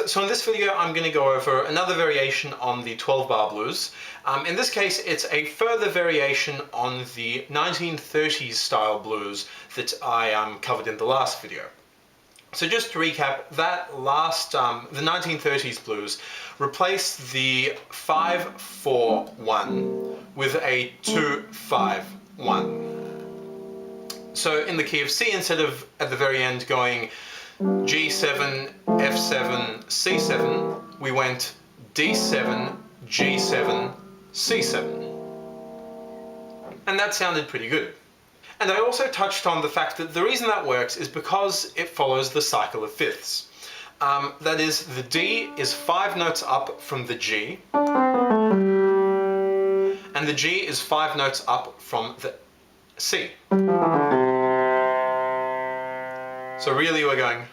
so in this video I'm going to go over another variation on the 12-bar blues. In this case it's a further variation on the 1930s style blues that I covered in the last video. So just to recap, that last, the 1930s blues replaced the 5-4-1 with a 2-5-1. So in the key of C, instead of at the very end going G7, F7, C7, we went D7, G7, C7. And that sounded pretty good. And I also touched on the fact that the reason that works is because it follows the cycle of fifths. That is, the D is 5 notes up from the G, and the G is 5 notes up from the C. So really we're going.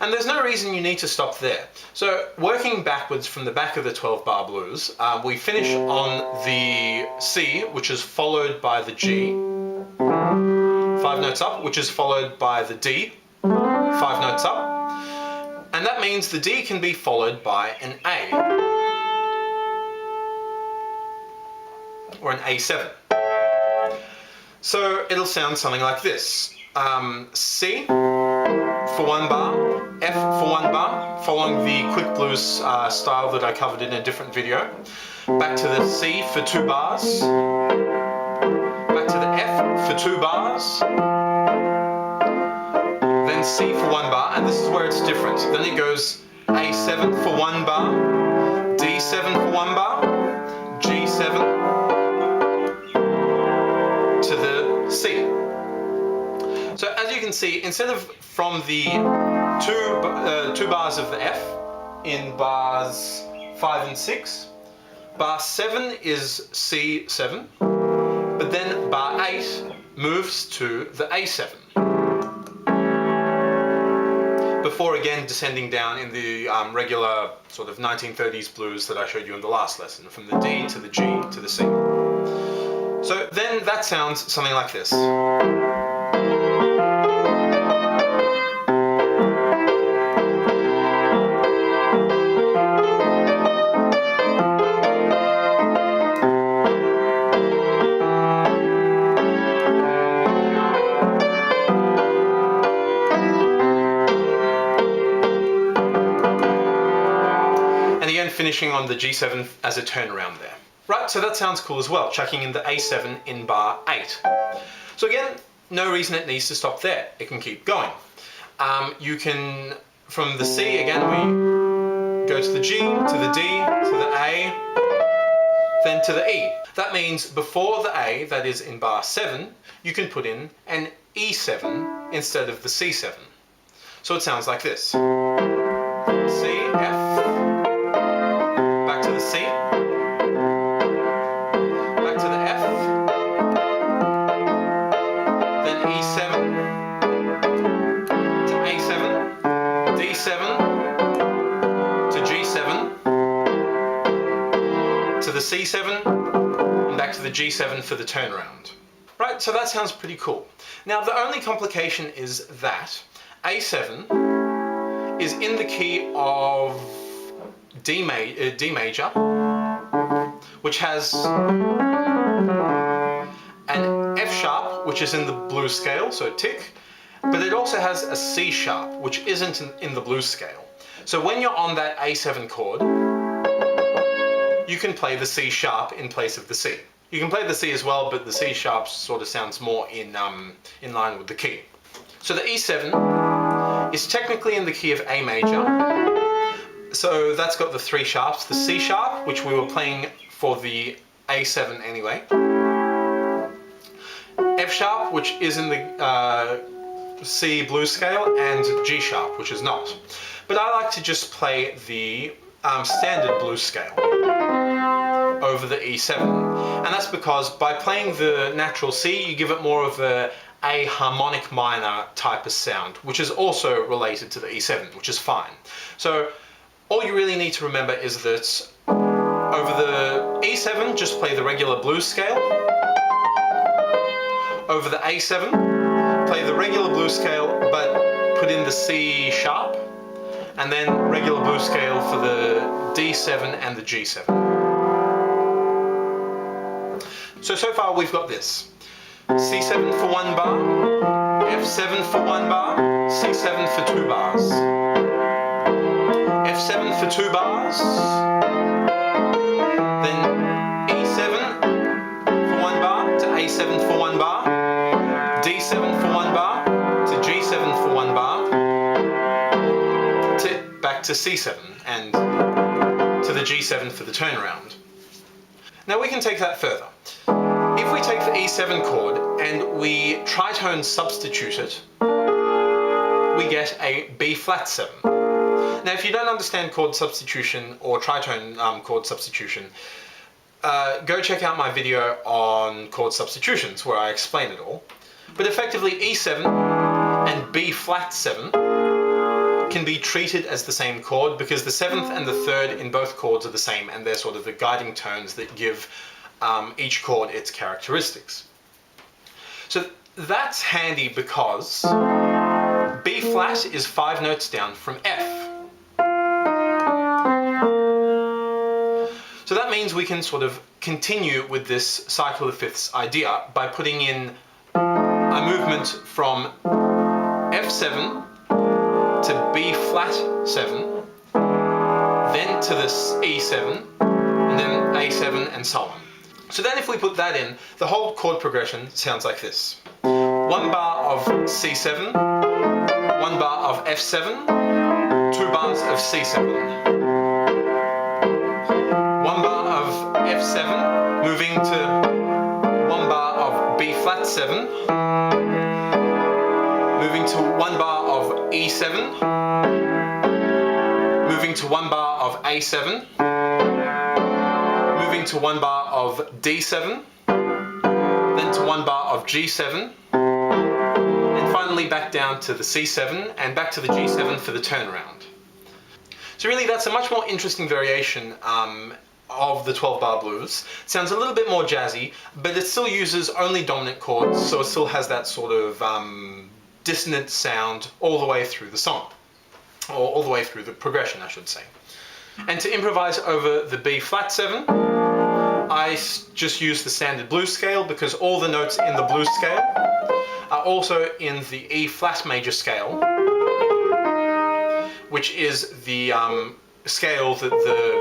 And there's no reason you need to stop there. So working backwards from the back of the 12-bar blues, we finish on the C, which is followed by the G, 5 notes up, which is followed by the D, 5 notes up, and that means the D can be followed by an A, or an A7. So it'll sound something like this. C for 1 bar, F for 1 bar, following the quick blues style that I covered in a different video. Back to the C for 2 bars, back to the F for 2 bars, then C for 1 bar, and this is where it's different. Then it goes A7 for 1 bar, D7 for 1 bar, G7 to the C. So as you can see, instead of from the two bars of the F in bars 5 and 6, bar 7 is C7, but then bar 8 moves to the A7, before again descending down in the regular sort of 1930s blues that I showed you in the last lesson, from the D to the G to the C. So then that sounds something like this. Finishing on the G7 as a turnaround there. Right, so that sounds cool as well, chucking in the A7 in bar 8. So again, no reason it needs to stop there. It can keep going. You can, from the C, again, we go to the G, to the D, to the A, then to the E. That means before the A, that is in bar 7, you can put in an E7 instead of the C7. So it sounds like this. C, F, back to the C, back to the F, then E7, to A7, D7, to G7, to the C7, and back to the G7 for the turnaround. Right, so that sounds pretty cool. Now the only complication is that A7 is in the key of D major, which has an F sharp, which is in the blues scale, so tick, but it also has a C sharp, which isn't in the blues scale. So when you're on that A7 chord, you can play the C sharp in place of the C. You can play the C as well, but the C sharp sort of sounds more in line with the key. So the E7 is technically in the key of A major. So that's got the 3 sharps, the C sharp, which we were playing for the A7 anyway, F sharp, which is in the C blues scale, and G sharp, which is not. But I like to just play the standard blues scale over the E7, and that's because by playing the natural C, you give it more of a harmonic minor type of sound, which is also related to the E7, which is fine. So all you really need to remember is that over the E7, just play the regular blues scale. Over the A7, play the regular blues scale put in the C sharp, and then regular blues scale for the D7 and the G7. So far we've got this. C7 for 1 bar, F7 for 1 bar, C7 for 2 bars. F7 for 2 bars, then E7 for 1 bar to A7 for 1 bar, D7 for 1 bar to G7 for 1 bar, back to C7 and to the G7 for the turnaround. Now we can take that further. If we take the E7 chord and we tritone substitute it, we get a B flat 7. Now if you don't understand chord substitution or tritone chord substitution, go check out my video on chord substitutions where I explain it all. But effectively E7 and B flat 7 can be treated as the same chord because the 7th and the 3rd in both chords are the same, and they're sort of the guiding tones that give each chord its characteristics. So that's handy because B flat is 5 notes down from F. So that means we can sort of continue with this cycle of fifths idea by putting in a movement from F7 to B flat 7, then to this E7, and then A7 and so on. So then if we put that in, the whole chord progression sounds like this. 1 bar of C7, 1 bar of F7, 2 bars of C7. 1 bar of F7, moving to 1 bar of B flat 7, moving to 1 bar of E7, moving to 1 bar of A7, moving to 1 bar of D7, then to 1 bar of G7, and finally back down to the C7 and back to the G7 for the turnaround. So really that's a much more interesting variation of the 12-bar blues. It sounds a little bit more jazzy, but it still uses only dominant chords, so it still has that sort of dissonant sound all the way through the song, or all the way through the progression, I should say. And to improvise over the B flat 7, I just use the standard blues scale because all the notes in the blues scale are also in the E flat major scale, which is the scale that the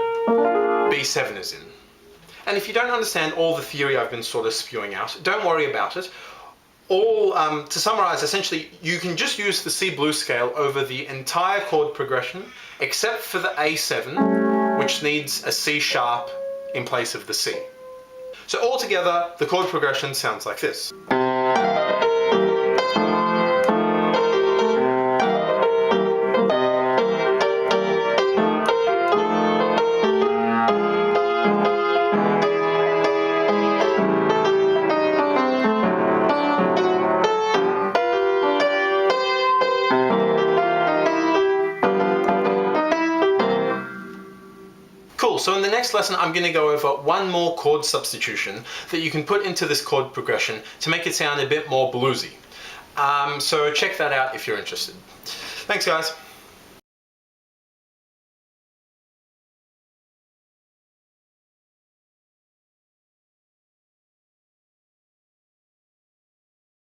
B7 is in. And if you don't understand all the theory I've been sort of spewing out, don't worry about it. To summarize, essentially, you can just use the C blues scale over the entire chord progression, except for the A7, which needs a C sharp in place of the C. So altogether, the chord progression sounds like this. Cool, so in the next lesson I'm going to go over one more chord substitution that you can put into this chord progression to make it sound a bit more bluesy. So check that out if you're interested. Thanks guys.